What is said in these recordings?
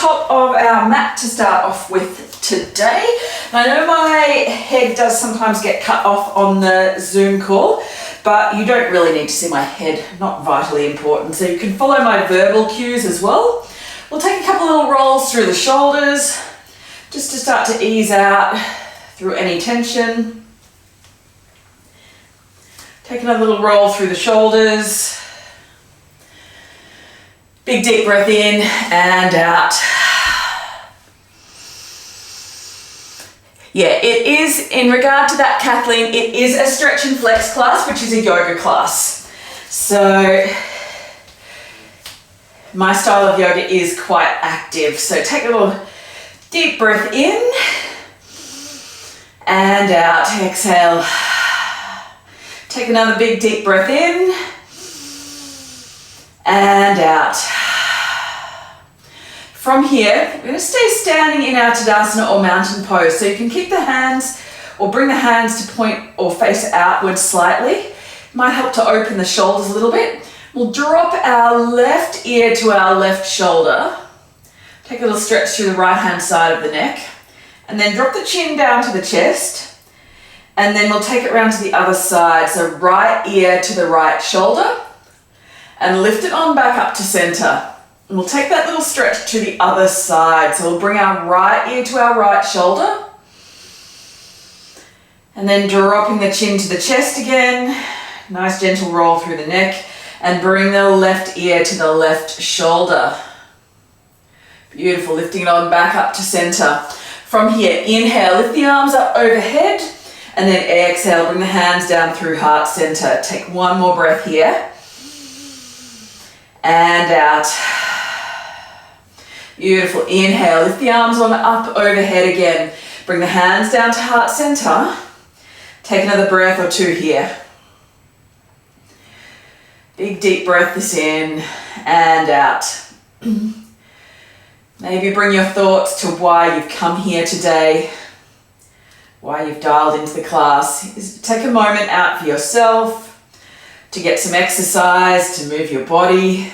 top of our mat to start off with today. And I know my head does sometimes get cut off on the Zoom call, but you don't really need to see my head, not vitally important. So you can follow my verbal cues as well. We'll take a couple little rolls through the shoulders, just to start to ease out through any tension. Take another little roll through the shoulders. Big deep breath in and out. Yeah, it is, in regard to that, Kathleen, it is a stretch and flex class, which is a yoga class. So my style of yoga is quite active. So take a little deep breath in and out. Exhale. Take another big deep breath in and out. From here, we're going to stay standing in our Tadasana or mountain pose. So you can keep the hands or bring the hands to point or face outwards slightly. It might help to open the shoulders a little bit. We'll drop our left ear to our left shoulder. Take a little stretch through the right hand side of the neck. And then drop the chin down to the chest. And then we'll take it around to the other side. So right ear to the right shoulder. And lift it on back up to center. And we'll take that little stretch to the other side. So we'll bring our right ear to our right shoulder. And then dropping the chin to the chest again. Nice gentle roll through the neck. And bring the left ear to the left shoulder. Beautiful, lifting it on back up to center. From here, inhale, lift the arms up overhead. And then exhale, bring the hands down through heart center. Take one more breath here. And out. Beautiful. Inhale, lift the arms on up overhead again. Bring the hands down to heart center. Take another breath or two here. Big deep breath this in and out. Maybe bring your thoughts to why you've come here today, why you've dialed into the class. Take a moment out for yourself to get some exercise, to move your body.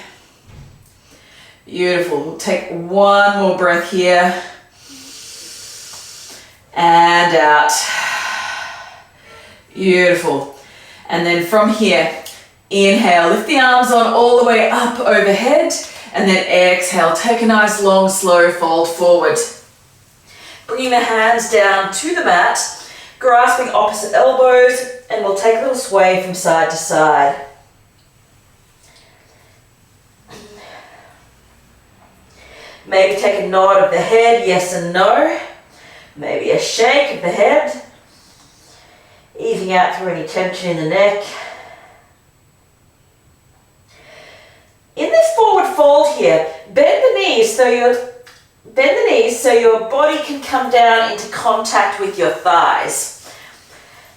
Beautiful. We'll take one more breath here and out. Beautiful. And then from here, inhale, lift the arms on all the way up overhead, and then exhale, take a nice long slow fold forward. Bringing the hands down to the mat, grasping opposite elbows, and we'll take a little sway from side to side. Maybe take a nod of the head, yes and no. Maybe a shake of the head. Easing out through any tension in the neck. In this forward fold here, bend the knees so your body can come down into contact with your thighs.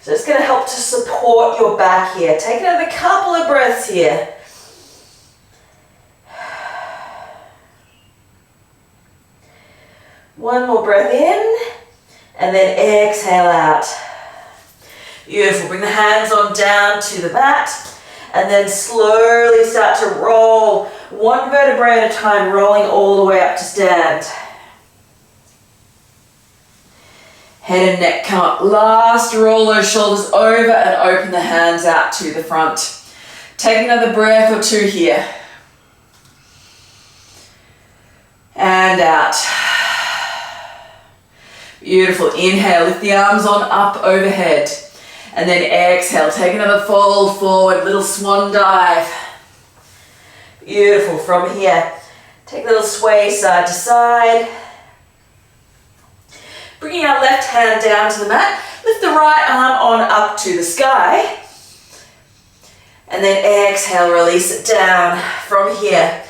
So it's going to help to support your back here. Take another couple of breaths here. One more breath in, and then exhale out. Beautiful. Bring the hands on down to the mat, and then slowly start to roll, one vertebrae at a time, rolling all the way up to stand. Head and neck come up. Last, roll those shoulders over and open the hands out to the front. Take another breath or two here. And out. Beautiful. Inhale, lift the arms on up overhead. And then exhale, take another fold forward, little swan dive. Beautiful. From here, take a little sway side to side. Bringing our left hand down to the mat, lift the right arm on up to the sky. And then exhale, release it down. From here,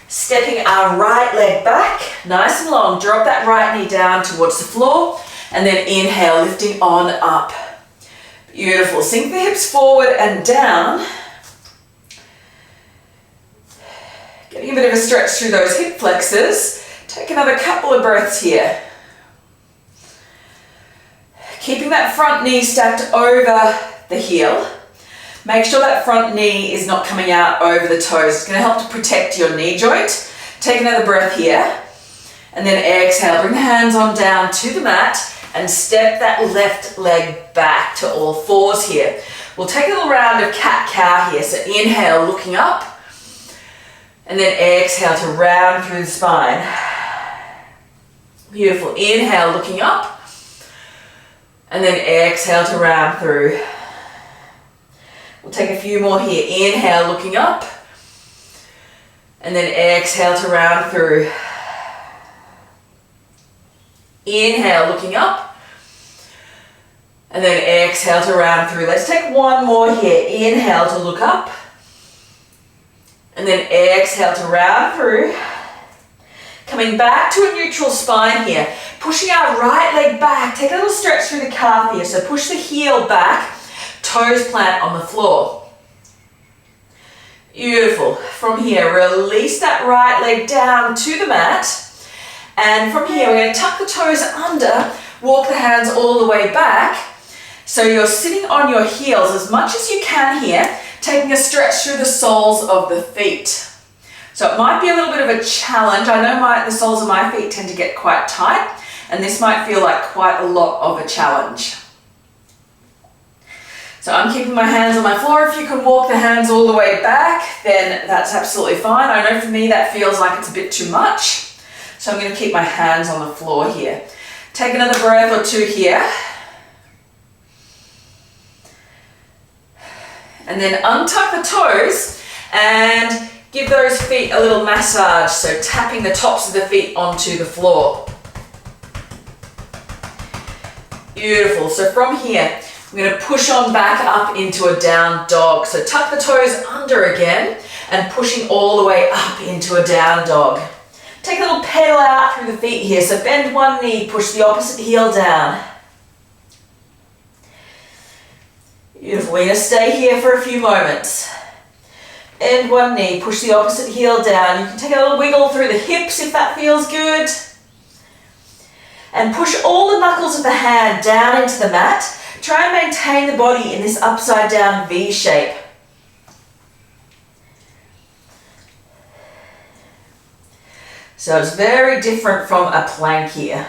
stepping our right leg back, nice and long. Drop that right knee down towards the floor. And then inhale, lifting on up. Beautiful. Sink the hips forward and down. Getting a bit of a stretch through those hip flexors. Take another couple of breaths here. Keeping that front knee stacked over the heel. Make sure that front knee is not coming out over the toes. It's going to help to protect your knee joint. Take another breath here. And then exhale, bring the hands on down to the mat and step that left leg back to all fours here. We'll take a little round of cat-cow here. So inhale, looking up, and then exhale to round through the spine. Beautiful. Inhale, looking up, and then exhale to round through. We'll take a few more here. Inhale, looking up, and then exhale to round through. Inhale, looking up, and then exhale to round through. Let's take one more here. Inhale to look up, and then exhale to round through. Coming back to a neutral spine here. Pushing our right leg back. Take a little stretch through the calf here. So push the heel back, toes plant on the floor. Beautiful. From here, release that right leg down to the mat. And from here, we're going to tuck the toes under, walk the hands all the way back. So you're sitting on your heels as much as you can here, taking a stretch through the soles of the feet. So it might be a little bit of a challenge. I know the soles of my feet tend to get quite tight, and this might feel like quite a lot of a challenge. So I'm keeping my hands on my floor. If you can walk the hands all the way back, then that's absolutely fine. I know for me that feels like it's a bit too much. So I'm going to keep my hands on the floor here. Take another breath or two here. And then untuck the toes and give those feet a little massage. So tapping the tops of the feet onto the floor. Beautiful. So from here, we're going to push on back up into a down dog. So tuck the toes under again and pushing all the way up into a down dog. Take a little pedal out through the feet here. So bend one knee, push the opposite heel down. Beautiful. We're going to stay here for a few moments. Bend one knee, push the opposite heel down. You can take a little wiggle through the hips if that feels good. And push all the knuckles of the hand down into the mat. Try and maintain the body in this upside down V shape. So it's very different from a plank here.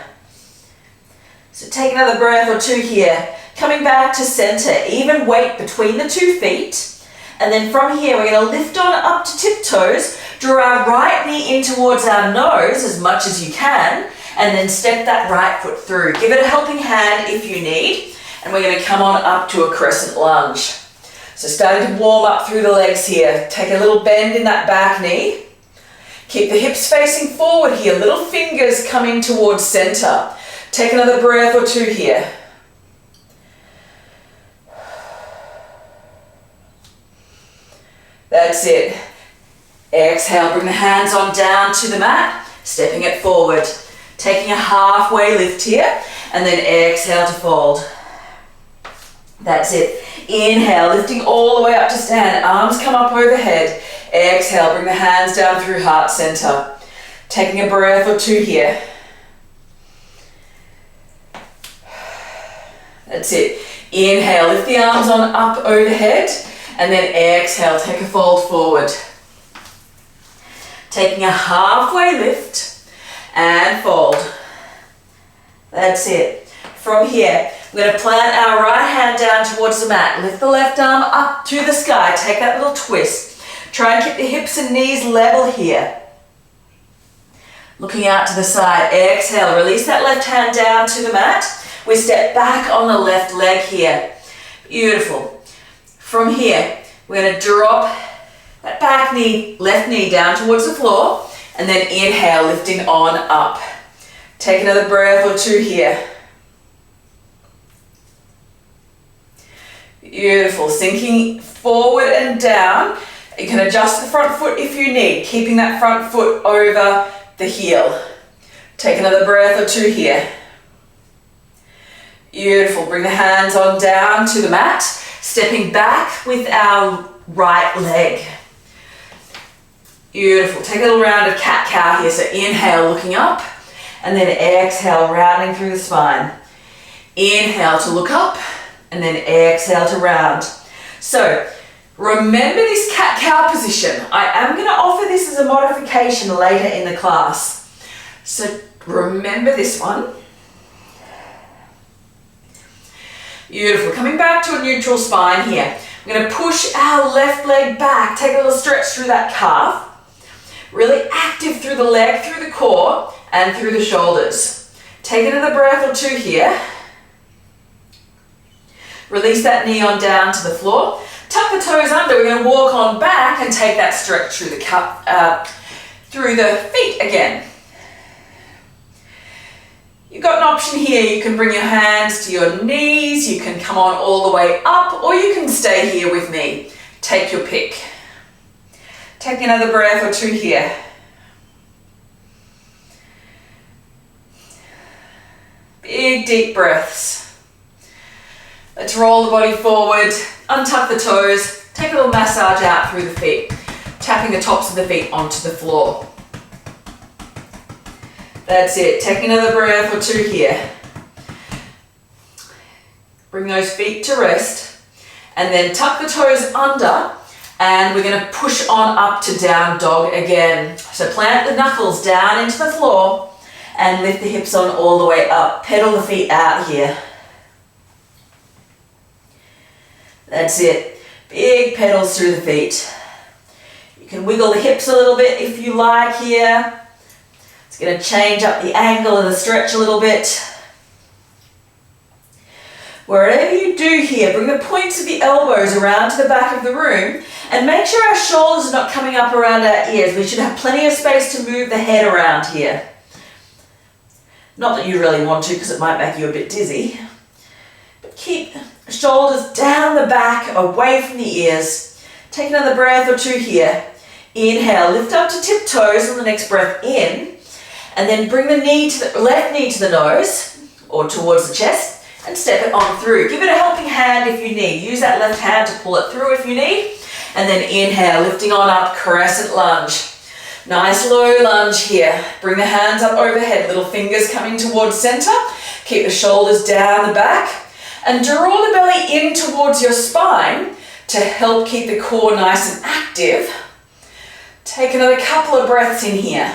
So take another breath or two here. Coming back to center, even weight between the 2 feet. And then from here, we're going to lift on up to tiptoes, draw our right knee in towards our nose as much as you can, and then step that right foot through. Give it a helping hand if you need. And we're going to come on up to a crescent lunge. So starting to warm up through the legs here. Take a little bend in that back knee. Keep the hips facing forward here. Little fingers coming towards center. Take another breath or two here. That's it. Exhale, bring the hands on down to the mat, stepping it forward. Taking a halfway lift here, and then exhale to fold. That's it. Inhale, lifting all the way up to stand. Arms come up overhead. Exhale, bring the hands down through heart center. Taking a breath or two here. That's it. Inhale, lift the arms on up overhead, and then exhale, take a fold forward. Taking a halfway lift and fold. That's it. From here, we're going to plant our right hand down towards the mat. Lift the left arm up to the sky. Take that little twist. Try and keep the hips and knees level here. Looking out to the side. Exhale, release that left hand down to the mat. We step back on the left leg here. Beautiful. From here, we're going to drop that back knee, left knee down towards the floor, and then inhale, lifting on up. Take another breath or two here. Beautiful. Sinking forward and down. You can adjust the front foot if you need, keeping that front foot over the heel. Take another breath or two here. Beautiful. Bring the hands on down to the mat, stepping back with our right leg. Beautiful. Take a little round of cat-cow here. So inhale, looking up, and then exhale, rounding through the spine. Inhale to look up, and then exhale to round. So remember this cat-cow position. I am going to offer this as a modification later in the class. So Remember this one. Beautiful. Coming back to a neutral spine here. We're going to push our left leg back. Take a little stretch through that calf. Really active through the leg, through the core, and through the shoulders. Take another breath or two here. Release that knee on down to the floor. Tuck the toes under. We're going to walk on back and take that stretch through the through the feet again. You've got an option here. You can bring your hands to your knees. You can come on all the way up, or you can stay here with me. Take your pick. Take another breath or two here. Big, deep breaths. Let's roll the body forward, untuck the toes, take a little massage out through the feet, tapping the tops of the feet onto the floor. That's it. Take another breath or two here. Bring those feet to rest, and then tuck the toes under, and we're going to push on up to down dog again. So plant the knuckles down into the floor and lift the hips on all the way up. Pedal the feet out here. That's it. Big pedals through the feet. You can wiggle the hips a little bit if you like here. It's going to change up the angle of the stretch a little bit. Wherever you do here, bring the points of the elbows around to the back of the room and make sure our shoulders are not coming up around our ears. We should have plenty of space to move the head around here. Not that you really want to, because it might make you a bit dizzy. But keep the shoulders down the back, away from the ears. Take another breath or two here. Inhale, lift up to tiptoes on the next breath in, and then bring the left knee to the nose or towards the chest and step it on through. Give it a helping hand if you need. Use that left hand to pull it through if you need. And then inhale, lifting on up, crescent lunge. Nice low lunge here. Bring the hands up overhead, little fingers coming towards center. Keep the shoulders down the back and draw the belly in towards your spine to help keep the core nice and active. Take another couple of breaths in here.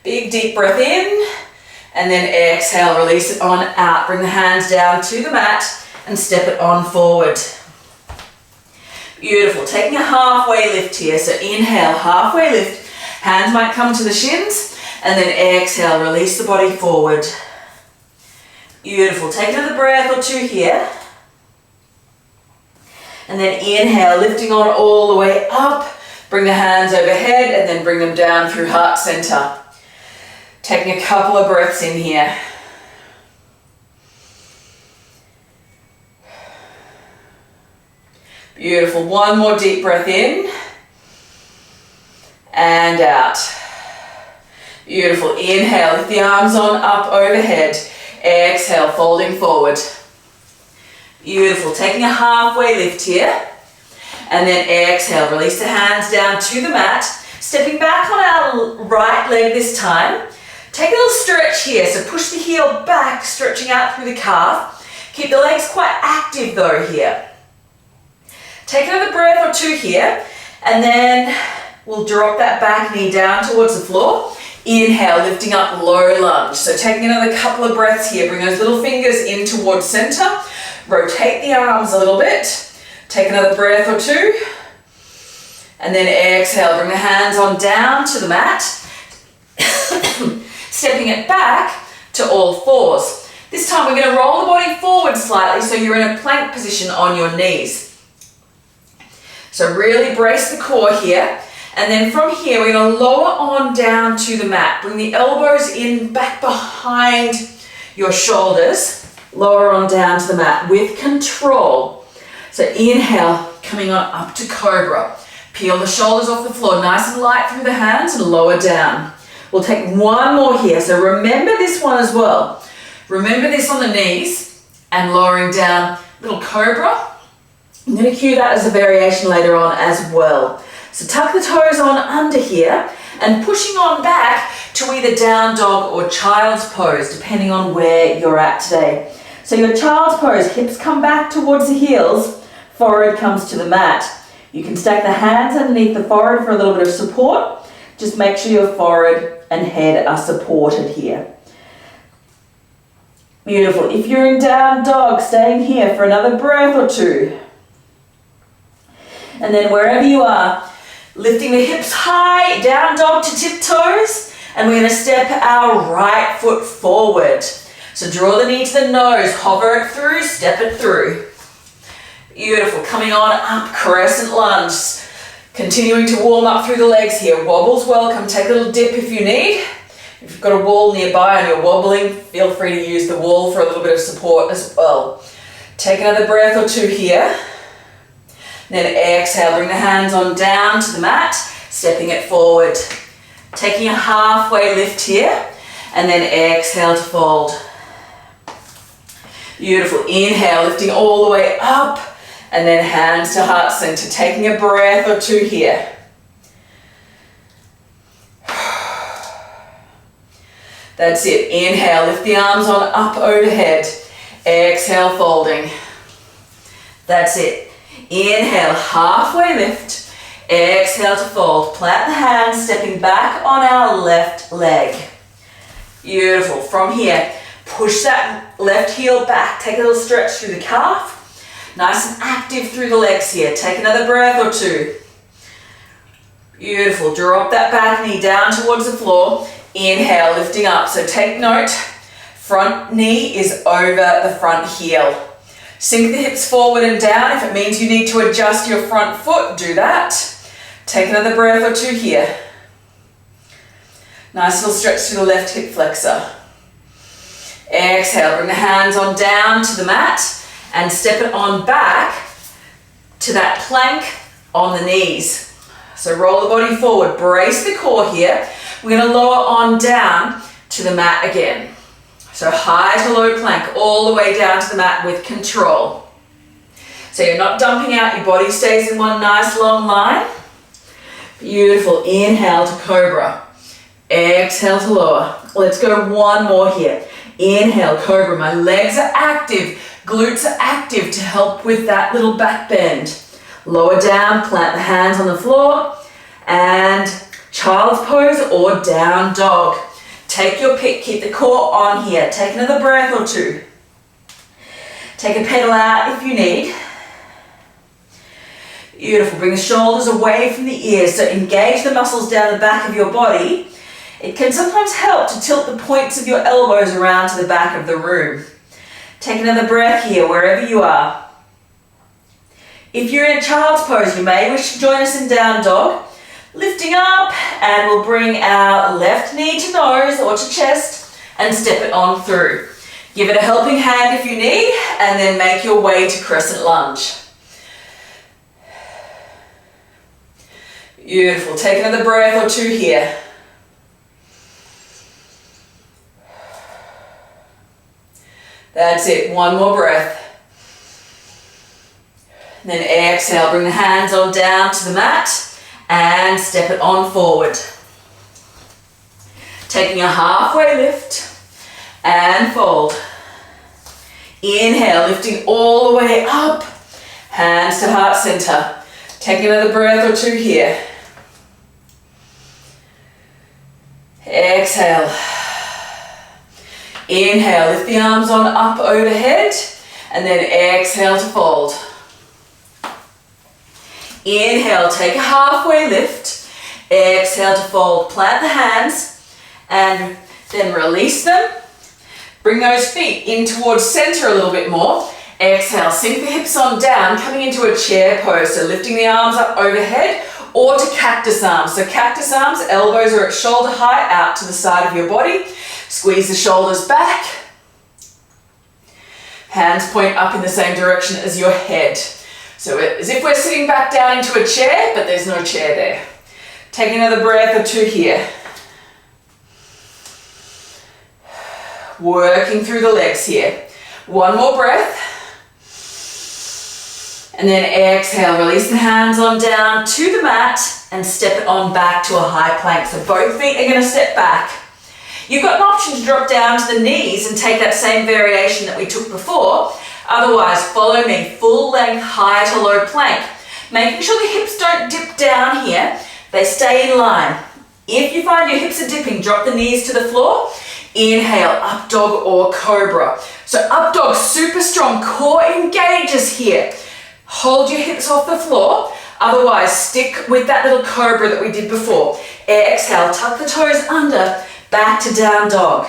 Big deep breath in, and then exhale, release it on out. Bring the hands down to the mat and step it on forward. Beautiful. Taking a halfway lift here. So inhale, halfway lift. Hands might come to the shins, and then exhale, release the body forward. Beautiful. Take another breath or two here. And then inhale, lifting on all the way up. Bring the hands overhead and then bring them down through heart center. Taking a couple of breaths in here. Beautiful. One more deep breath in and out. Beautiful. Inhale, lift the arms on up overhead. Exhale, folding forward. Beautiful. Taking a halfway lift here. And then exhale, release the hands down to the mat. Stepping back on our right leg this time. Take a little stretch here. So push the heel back, stretching out through the calf. Keep the legs quite active though here. Take another breath or two here. And then we'll drop that back knee down towards the floor. Inhale, lifting up, low lunge. So taking another couple of breaths here. Bring those little fingers in towards center. Rotate the arms a little bit. Take another breath or two. And then exhale, bring the hands on down to the mat. Stepping it back to all fours. This time we're going to roll the body forward slightly so you're in a plank position on your knees. So really brace the core here. And then from here we're going to lower on down to the mat. Bring the elbows in back behind your shoulders. Lower on down to the mat with control. So inhale, coming on up to cobra. Peel the shoulders off the floor, nice and light through the hands and lower down. We'll take one more here. So remember this one as well. Remember this on the knees and lowering down, little cobra. I'm going to cue that as a variation later on as well. So tuck the toes on under here and pushing on back to either down dog or child's pose, depending on where you're at today. So your child's pose, hips come back towards the heels, forehead comes to the mat. You can stack the hands underneath the forehead for a little bit of support. Just make sure your forehead and head are supported here. Beautiful. If you're in down dog, staying here for another breath or two. And then wherever you are, lifting the hips high, down dog to tiptoes, and we're going to step our right foot forward. So draw the knee to the nose, hover it through, step it through. Beautiful. Coming on up, crescent lunge. Continuing to warm up through the legs here. Wobble's welcome. Take a little dip if you need. If you've got a wall nearby and you're wobbling, feel free to use the wall for a little bit of support as well. Take another breath or two here. Then exhale, bring the hands on down to the mat, stepping it forward. Taking a halfway lift here, and then exhale to fold. Beautiful. Inhale, lifting all the way up, and then hands to heart center. Taking a breath or two here. That's it. Inhale, lift the arms on up overhead. Exhale, folding. That's it. Inhale, halfway lift. Exhale to fold. Plant the hands, stepping back on our left leg. Beautiful. From here, push that left heel back. Take a little stretch through the calf. Nice and active through the legs here. Take another breath or two. Beautiful. Drop that back knee down towards the floor. Inhale, lifting up. So take note, front knee is over the front heel. Sink the hips forward and down. If it means you need to adjust your front foot, do that. Take another breath or two here. Nice little stretch through the left hip flexor. Exhale, bring the hands on down to the mat and step it on back to that plank on the knees. So roll the body forward, brace the core here. We're going to lower on down to the mat again. So high to low plank, all the way down to the mat with control. So you're not dumping out, your body stays in one nice long line. Beautiful. Inhale to cobra. Exhale to lower. Let's go one more here. Inhale, cobra. My legs are active, glutes are active to help with that little back bend. Lower down, plant the hands on the floor, and child's pose or down dog. Take your pick, keep the core on here. Take another breath or two. Take a pedal out if you need. Beautiful. Bring the shoulders away from the ears. So engage the muscles down the back of your body. It can sometimes help to tilt the points of your elbows around to the back of the room. Take another breath here, wherever you are. If you're in a child's pose, you may wish to join us in down dog. Lifting up, and we'll bring our left knee to nose or to chest and step it on through. Give it a helping hand if you need, and then make your way to crescent lunge. Beautiful. Take another breath or two here. That's it. One more breath. And then exhale. Bring the hands on down to the mat and step it on forward. Taking a halfway lift and fold. Inhale, lifting all the way up. Hands to heart center. Take another breath or two here. Exhale. Inhale, lift the arms on up overhead, and then exhale to fold. Inhale, take a halfway lift. Exhale to fold. Plant the hands and then release them. Bring those feet in towards center a little bit more. Exhale, sink the hips on down, coming into a chair pose. So lifting the arms up overhead or to cactus arms. So cactus arms, elbows are at shoulder height out to the side of your body. Squeeze the shoulders back. Hands point up in the same direction as your head. So as if we're sitting back down into a chair, but there's no chair there. Take another breath or two here. Working through the legs here. One more breath. And then exhale, release the hands on down to the mat and step it on back to a high plank. So both feet are going to step back. You've got an option to drop down to the knees and take that same variation that we took before. Otherwise, follow me, full length, high to low plank. Making sure the hips don't dip down here, they stay in line. If you find your hips are dipping, drop the knees to the floor. Inhale, up dog or cobra. So up dog, super strong, core engages here. Hold your hips off the floor, otherwise stick with that little cobra that we did before. Exhale, tuck the toes under, back to down dog.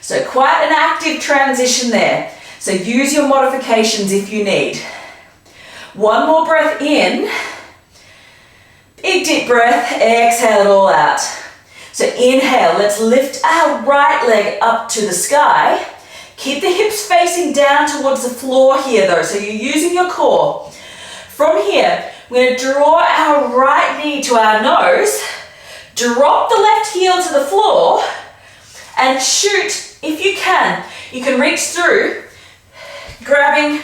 So quite an active transition there. So use your modifications if you need. One more breath in. Big deep breath, exhale it all out. So inhale, let's lift our right leg up to the sky. Keep the hips facing down towards the floor here though, so you're using your core. From here, we're going to draw our right knee to our nose, drop the left heel to the floor, and shoot if you can. You can reach through, grabbing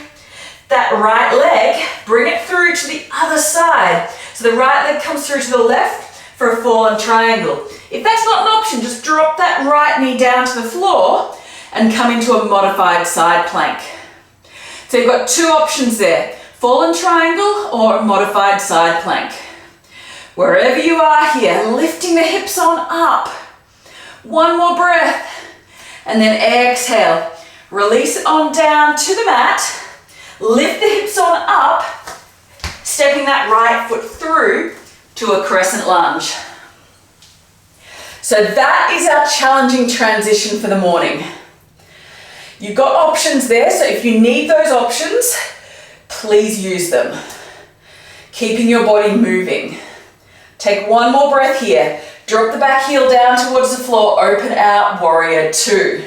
that right leg, bring it through to the other side. So the right leg comes through to the left for a fallen triangle. If that's not an option, just drop that right knee down to the floor and come into a modified side plank. So you've got two options there, fallen triangle or a modified side plank. Wherever you are here, lifting the hips on up. One more breath, and then exhale. Release it on down to the mat. Lift the hips on up, stepping that right foot through to a crescent lunge. So that is our challenging transition for the morning. You've got options there, so if you need those options, please use them. Keeping your body moving. Take one more breath here. Drop the back heel down towards the floor, open out, warrior two.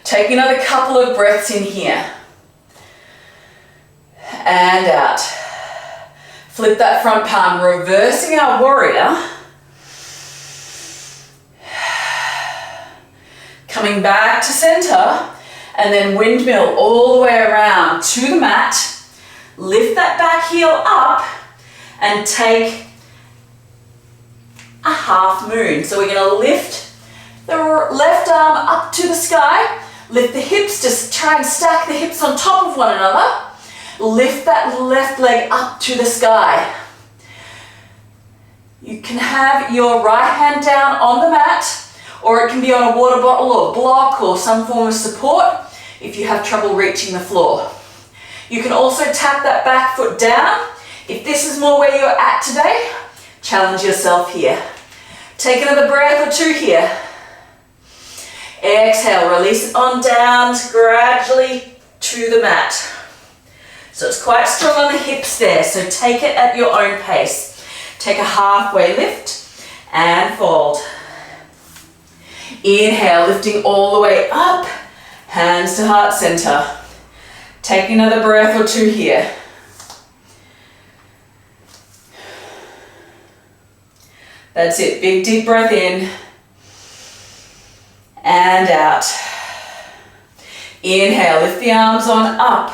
Take another couple of breaths in here. And out. Flip that front palm, reversing our warrior. Coming back to center, and then windmill all the way around to the mat. Lift that back heel up and take a half moon. So we're going to lift the left arm up to the sky. Lift the hips, just try and stack the hips on top of one another. Lift that left leg up to the sky. You can have your right hand down on the mat, or it can be on a water bottle or block or some form of support if you have trouble reaching the floor. You can also tap that back foot down. If this is more where you're at today, challenge yourself here. Take another breath or two here. Exhale, release it on down gradually to the mat. So it's quite strong on the hips there, so take it at your own pace. Take a halfway lift and fold. Inhale, lifting all the way up, hands to heart center. Take another breath or two here. That's it, big deep breath in and out. Inhale, lift the arms on up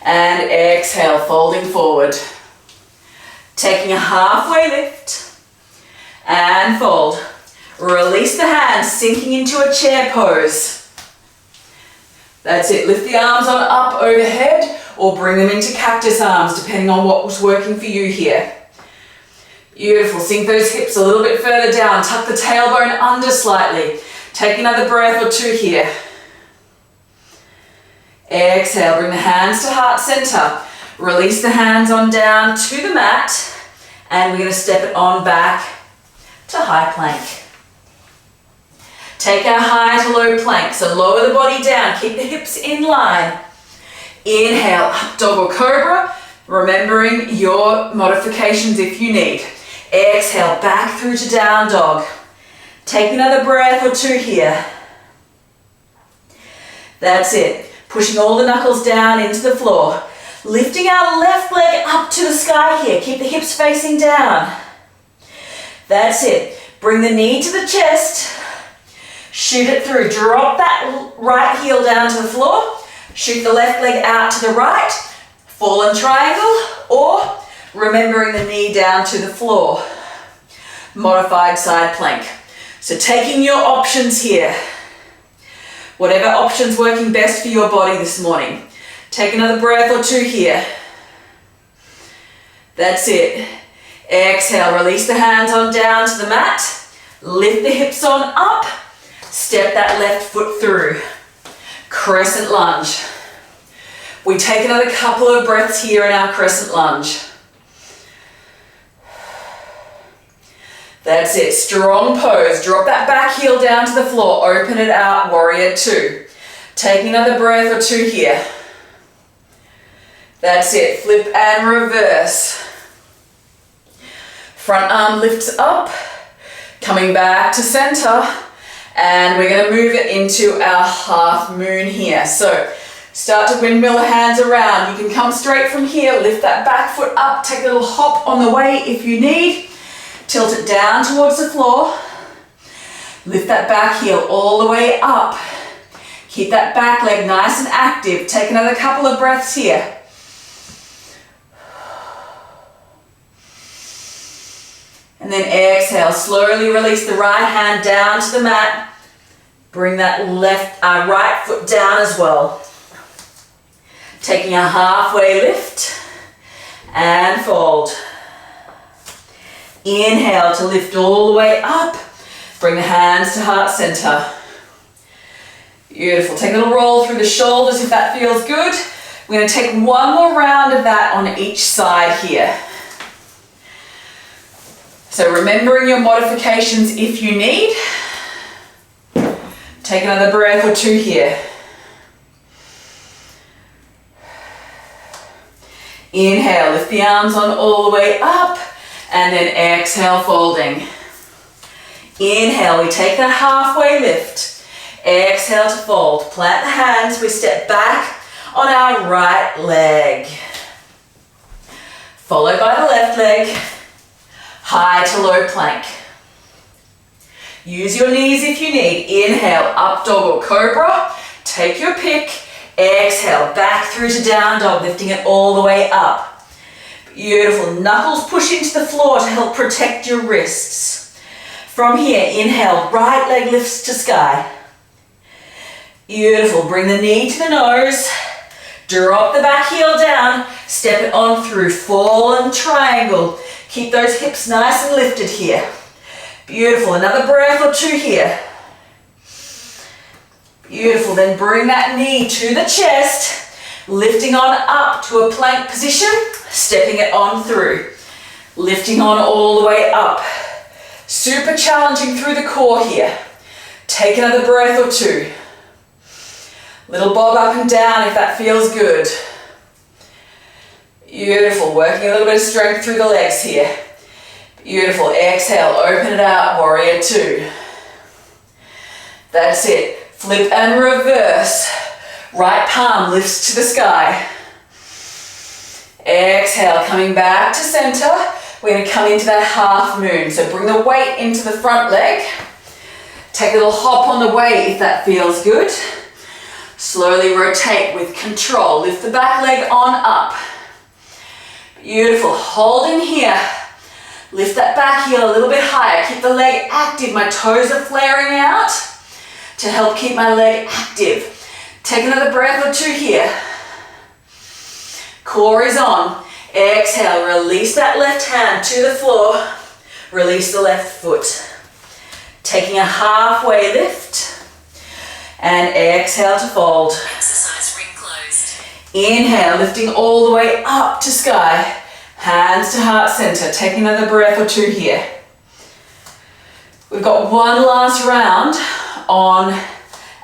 and exhale, folding forward. Taking a halfway lift and fold. Release the hands, sinking into a chair pose. That's it, lift the arms on up overhead or bring them into cactus arms depending on what was working for you here. Beautiful, sink those hips a little bit further down, tuck the tailbone under slightly. Take another breath or two here. Exhale, bring the hands to heart center. Release the hands on down to the mat and we're going to step it on back to high plank. Take our high to low plank, so lower the body down, keep the hips in line. Inhale, up dog or cobra, remembering your modifications if you need. Exhale, back through to down dog. Take another breath or two here. That's it. Pushing all the knuckles down into the floor. Lifting our left leg up to the sky here. Keep the hips facing down. That's it. Bring the knee to the chest. Shoot it through. Drop that right heel down to the floor. Shoot the left leg out to the right. Fallen triangle, or remembering the knee down to the floor. Modified side plank. So taking your options here. Whatever option's working best for your body this morning. Take another breath or two here. That's it. Exhale, release the hands on down to the mat. Lift the hips on up. Step that left foot through. Crescent lunge. We take another couple of breaths here in our crescent lunge. That's it, strong pose. Drop that back heel down to the floor. Open it out, warrior two. Take another breath or two here. That's it, flip and reverse. Front arm lifts up, coming back to center, and we're going to move it into our half moon here. So start to windmill the hands around. You can come straight from here, lift that back foot up, take a little hop on the way if you need. Tilt it down towards the floor. Lift that back heel all the way up. Keep that back leg nice and active. Take another couple of breaths here. And then exhale, slowly release the right hand down to the mat. Bring that right foot down as well. Taking a halfway lift and fold. Inhale to lift all the way up. Bring the hands to heart center. Beautiful. Take a little roll through the shoulders if that feels good. We're going to take one more round of that on each side here. So remembering your modifications if you need. Take another breath or two here. Inhale, lift the arms on all the way up, and then exhale, folding. Inhale, we take that halfway lift. Exhale to fold. Plant the hands, we step back on our right leg. Followed by the left leg. High to low plank. Use your knees if you need. Inhale, up dog or cobra. Take your pick. Exhale, back through to down dog, lifting it all the way up. Beautiful. Knuckles push into the floor to help protect your wrists. From here, inhale, right leg lifts to sky. Beautiful. Bring the knee to the nose. Drop the back heel down. Step it on through. Fallen triangle. Keep those hips nice and lifted here. Beautiful. Another breath or two here. Beautiful. Then bring that knee to the chest, lifting on up to a plank position, stepping it on through, lifting on all the way up. Super challenging through the core here. Take another breath or two. Little bob up and down if that feels good. Beautiful. Working a little bit of strength through the legs here. Beautiful. Exhale, open it out, warrior two. That's it. Flip and reverse. Right palm lifts to the sky. Exhale, coming back to center. We're going to come into that half moon. So bring the weight into the front leg. Take a little hop on the way if that feels good. Slowly rotate with control. Lift the back leg on up. Beautiful. Hold in here. Lift that back heel a little bit higher. Keep the leg active. My toes are flaring out to help keep my leg active. Take another breath or two here. Core is on. Exhale, release that left hand to the floor. Release the left foot. Taking a halfway lift. And exhale to fold. Exercise ring closed. Inhale, lifting all the way up to sky. Hands to heart center. Take another breath or two here. We've got one last round on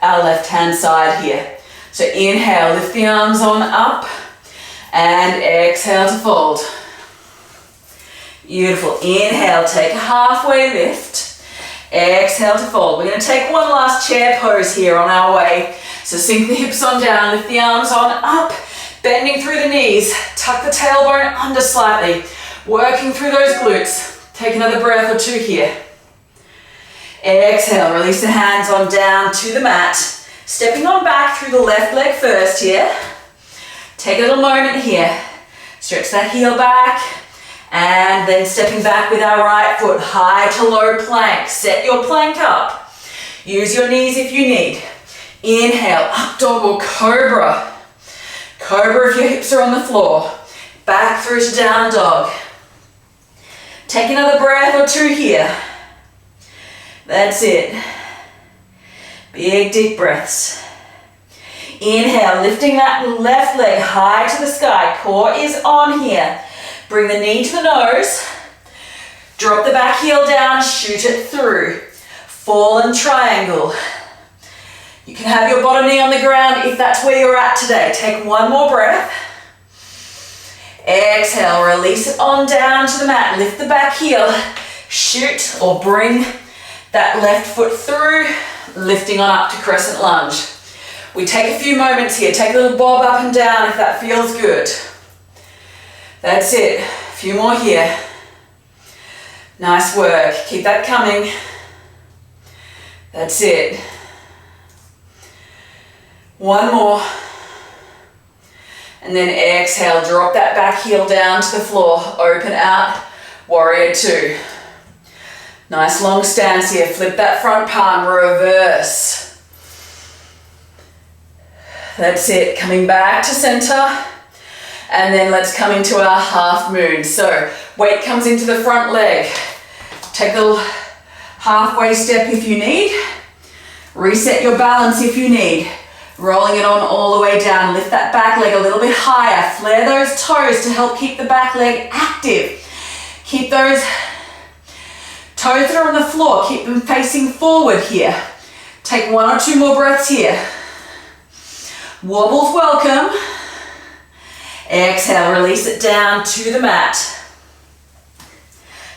our left hand side here. So inhale, lift the arms on up, and exhale to fold. Beautiful. Inhale, take a halfway lift. Exhale to fold. We're going to take one last chair pose here on our way. So sink the hips on down, lift the arms on up, bending through the knees, tuck the tailbone under slightly, working through those glutes. Take another breath or two here. Exhale, release the hands on down to the mat. Stepping on back through the left leg first here. Take a little moment here. Stretch that heel back. And then stepping back with our right foot, high to low plank. Set your plank up. Use your knees if you need. Inhale, up dog or cobra. Cobra if your hips are on the floor. Back through to down dog. Take another breath or two here. That's it. Big deep breaths. Inhale, lifting that left leg high to the sky. Core is on here. Bring the knee to the nose. Drop the back heel down, shoot it through. Fallen triangle. You can have your bottom knee on the ground if that's where you're at today. Take one more breath. Exhale, release it on down to the mat. Lift the back heel. Shoot or bring that left foot through, lifting on up to crescent lunge. We take a few moments here. Take a little bob up and down if that feels good. That's it. A few more here. Nice work. Keep that coming. That's it. One more. And then exhale, drop that back heel down to the floor. Open out, warrior two. Nice long stance here. Flip that front palm, reverse. That's it. Coming back to center. And then let's come into our half moon. So weight comes into the front leg. Take a little halfway step if you need. Reset your balance if you need. Rolling it on all the way down. Lift that back leg a little bit higher. Flare those toes to help keep the back leg active. Keep those toes that are on the floor, keep them facing forward here. Take one or two more breaths here. Wobbles welcome. Exhale, release it down to the mat.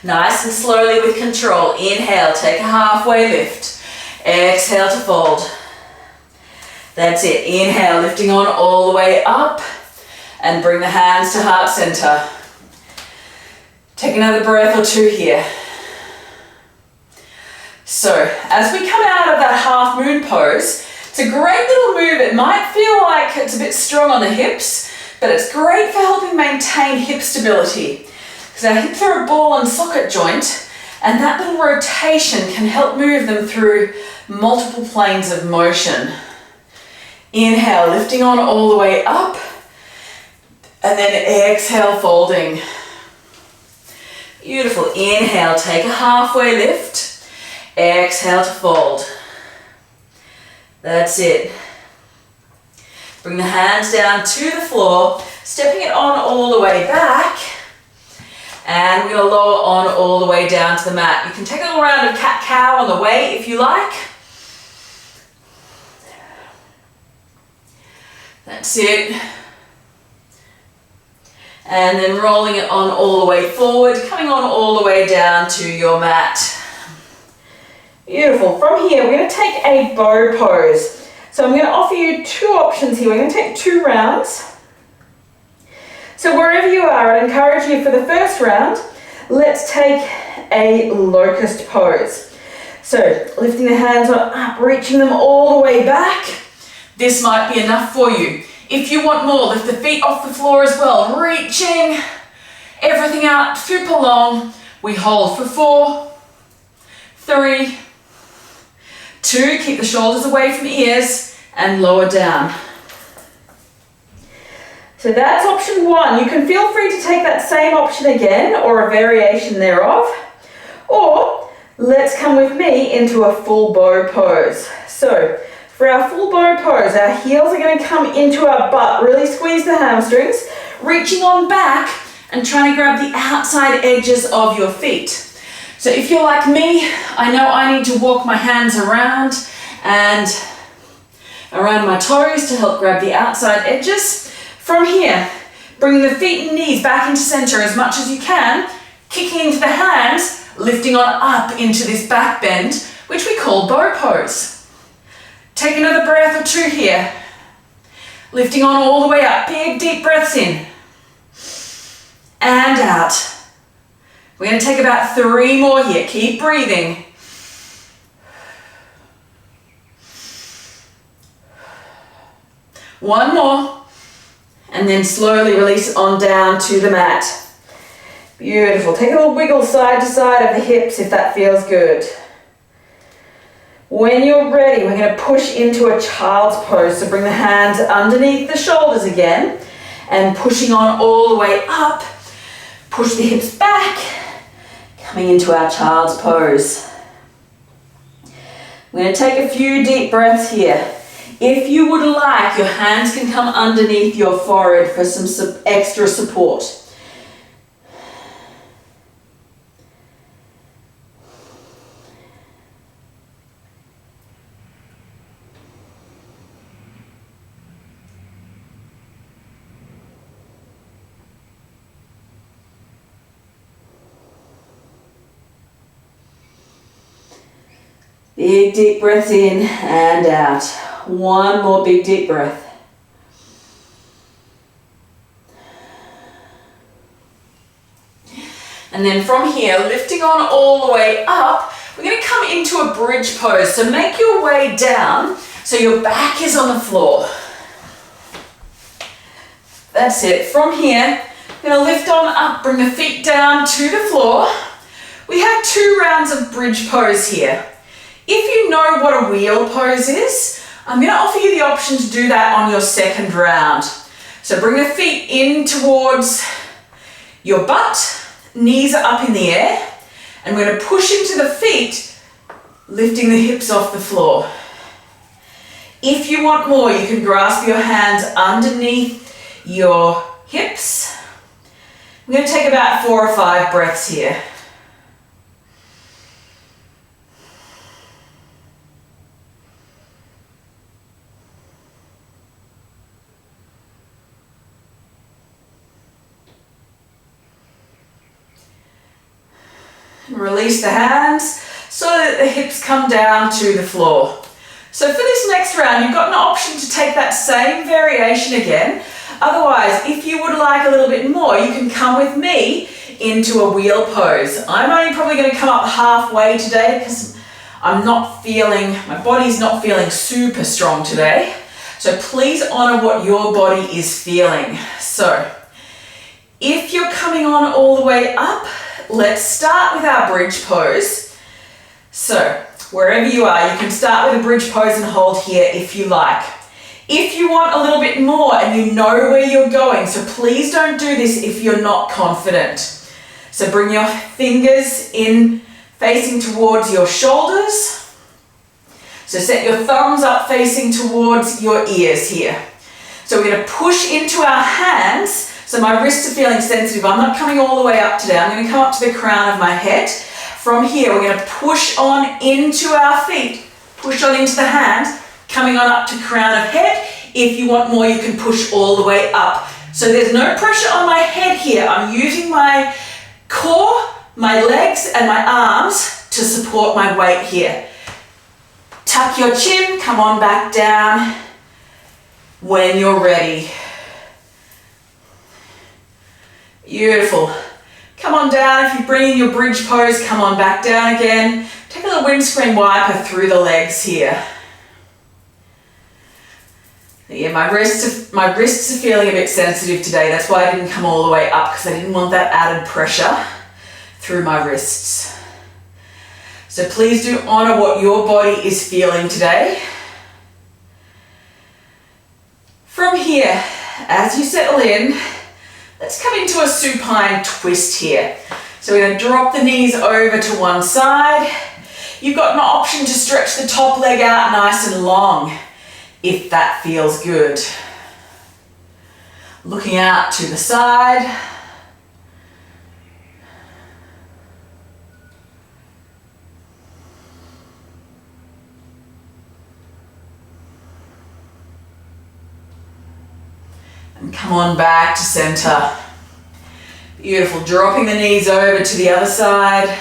Nice and slowly with control. Inhale, take a halfway lift. Exhale to fold. That's it. Inhale, lifting on all the way up and bring the hands to heart center. Take another breath or two here. So as we come out of that half moon pose, it's a great little move. It might feel like it's a bit strong on the hips, but it's great for helping maintain hip stability because our hips are a ball and socket joint, and that little rotation can help move them through multiple planes of motion. Inhale, lifting on all the way up, and then exhale, folding. Beautiful. Inhale, take a halfway lift. Exhale to fold. That's it. Bring the hands down to the floor, stepping it on all the way back. And we're going to lower on all the way down to the mat. You can take a little round of cat-cow on the way if you like. That's it. And then rolling it on all the way forward, coming on all the way down to your mat. Beautiful. From here, we're going to take a bow pose. So I'm going to offer you two options here. We're going to take 2 rounds. So wherever you are, I'd encourage you for the first round, let's take a locust pose. So lifting the hands on up, reaching them all the way back. This might be enough for you. If you want more, lift the feet off the floor as well. Reaching everything out super long. We hold for 4, 3, 2. Keep the shoulders away from ears and lower down. So that's option 1. You can feel free to take that same option again or a variation thereof. Or let's come with me into a full bow pose. So for our full bow pose, our heels are going to come into our butt. Really squeeze the hamstrings, reaching on back and trying to grab the outside edges of your feet. So if you're like me, I know I need to walk my hands around and around my toes to help grab the outside edges. From here, bring the feet and knees back into center as much as you can, kicking into the hands, lifting on up into this back bend, which we call bow pose. Take another breath or 2 here. Lifting on all the way up, big deep breaths in and out. We're going to take about 3 more here. Keep breathing. One more. And then slowly release it on down to the mat. Beautiful. Take a little wiggle side to side of the hips if that feels good. When you're ready, we're going to push into a child's pose. So bring the hands underneath the shoulders again. and pushing on all the way up. Push the hips back, coming into our child's pose. We're going to take a few deep breaths here. If you would like, your hands can come underneath your forehead for some extra support. Big deep breath in and out. One more big deep breath. And then from here, lifting on all the way up, we're going to come into a bridge pose. So make your way down so your back is on the floor. That's it. From here, we're going to lift on up, bring the feet down to the floor. We have 2 rounds of bridge pose here. If you know what a wheel pose is, I'm going to offer you the option to do that on your second round. So bring the feet in towards your butt, knees are up in the air, and we're going to push into the feet, lifting the hips off the floor. If you want more, you can grasp your hands underneath your hips. We're going to take about 4 or 5 breaths here. Release the hands so that the hips come down to the floor. So for this next round, you've got an option to take that same variation again. Otherwise, if you would like a little bit more, you can come with me into a wheel pose. I'm only probably going to come up halfway today because my body's not feeling super strong today. So please honor what your body is feeling. So if you're coming on all the way up, let's start with our bridge pose. So wherever you are, you can start with a bridge pose and hold here if you like. If you want a little bit more and you know where you're going, so please don't do this if you're not confident. So bring your fingers in facing towards your shoulders. So set your thumbs up facing towards your ears here. So we're going to push into our hands. So my wrists are feeling sensitive. I'm not coming all the way up today. I'm going to come up to the crown of my head. From here, we're going to push on into our feet. Push on into the hands, coming on up to crown of head. If you want more, you can push all the way up. So there's no pressure on my head here. I'm using my core, my legs, and my arms to support my weight here. Tuck your chin, come on back down when you're ready. Beautiful. Come on down. If you bring in your bridge pose, come on back down again. Take a little windscreen wiper through the legs here. Yeah, my wrists are feeling a bit sensitive today. That's why I didn't come all the way up, because I didn't want that added pressure through my wrists. So please do honor what your body is feeling today. From here, as you settle in, let's come into a supine twist here. So we're going to drop the knees over to one side. You've got an option to stretch the top leg out nice and long, if that feels good. Looking out to the side. And come on back to center. Beautiful. Dropping the knees over to the other side.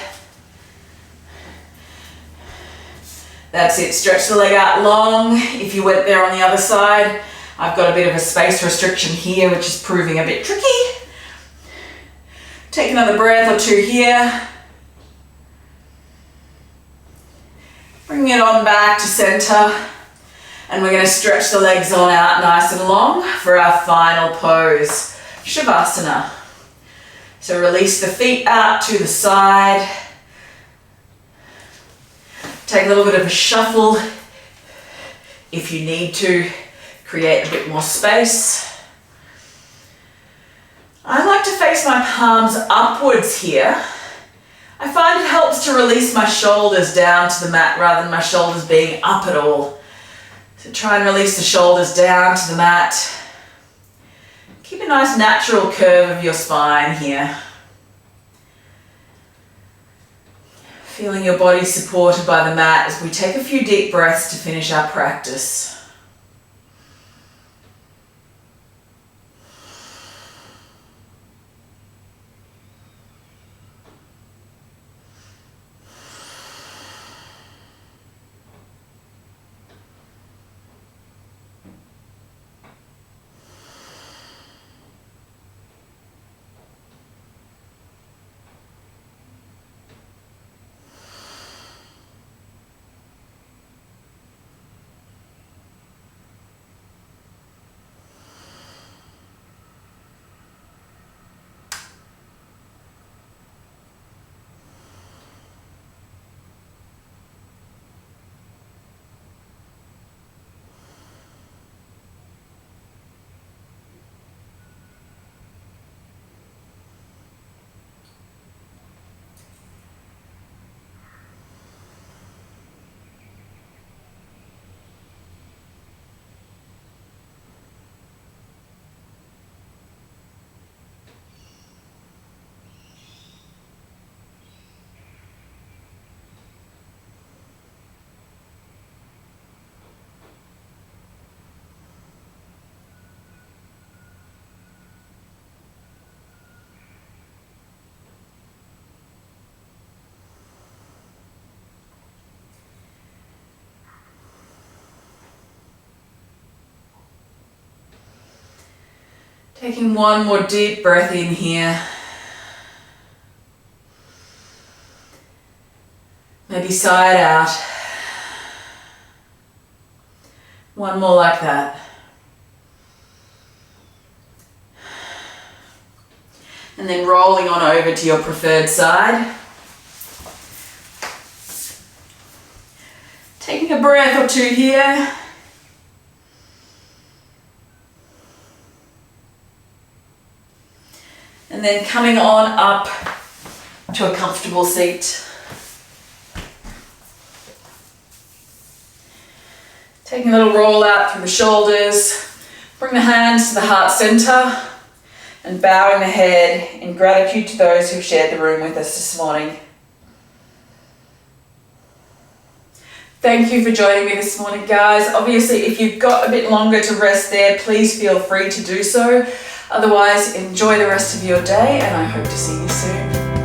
That's it. Stretch the leg out long. If you went there on the other side, I've got a bit of a space restriction here, which is proving a bit tricky. Take another breath or two here. Bring it on back to center. And we're going to stretch the legs on out nice and long for our final pose, Shavasana. So release the feet out to the side. Take a little bit of a shuffle if you need to create a bit more space. face my palms upwards here, I find it helps to release my shoulders down to the mat rather than my shoulders being up at all. So try and release the shoulders down to the mat. Keep a nice natural curve of your spine here. Feeling your body supported by the mat as we take a few deep breaths to finish our practice. Taking one more deep breath in here. Maybe sigh it out. One more like that. And then rolling on over to your preferred side. Taking a breath or two here. And then coming on up to a comfortable seat. Taking a little roll out through the shoulders. Bring the hands to the heart center and bowing the head in gratitude to those who've shared the room with us this morning. Thank you for joining me this morning, guys. Obviously, if you've got a bit longer to rest there, please feel free to do so. Otherwise, enjoy the rest of your day and I hope to see you soon.